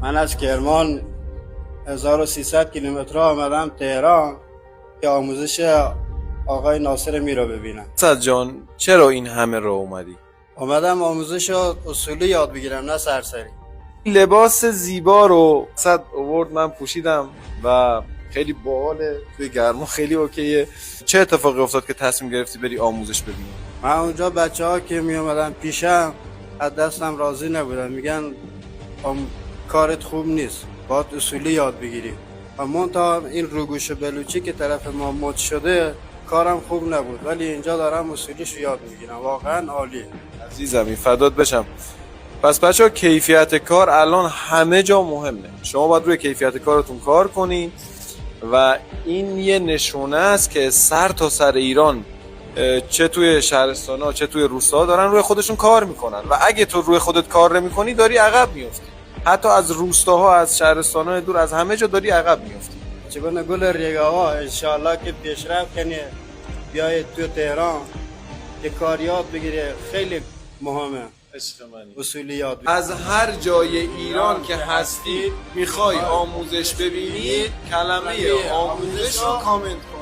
من از کرمان 1300 کیلومتر آمدم تهران که آموزش آقای ناصر میرا ببینم. اسد جان چرا این همه راه اومدی؟ آمدم آموزش اصولی یاد بگیرم نه سرسری. لباس زیبا رو اسد آورد، من پوشیدم و خیلی باحاله، توی گرما خیلی اوکیه. چه اتفاقی افتاد که تصمیم گرفتی بری آموزش ببینی؟ من اونجا بچه ها که می اومدن پیشم از دستم راضی نبودن، میگن کارت خوب نیست، باید اصولی یاد بگیری. و منتها این روگوش بلوچی که طرف ما مد شده کارم خوب نبود، ولی اینجا دارم اصولیش یاد میگیرم، واقعا عالیه. عزیزم این فدات بشم. پس بچه‌ها کیفیت کار الان همه جا مهمه. شما باید روی کیفیت کارتون کار کنین و این یه نشونه است که سر تا سر ایران چه توی شهرستان‌ها چه توی روستاها دارن روی خودشون کار میکنن و اگه تو روی خودت کار نمی‌کنی داری عقب میافتی. حتی از روستاها، از شهرستان‌های دور، از همه جا داری عقب میافتی. چگونه گل ریگاوا انشالله که پیشرفت کنی بیاید تو تهران که کار یاد بگیره، خیلی مهمه. اصولی یاد بگیره. از هر جای ایران که هستید میخوای آموزش ببینید کلمه آموزش رو کامنت کن.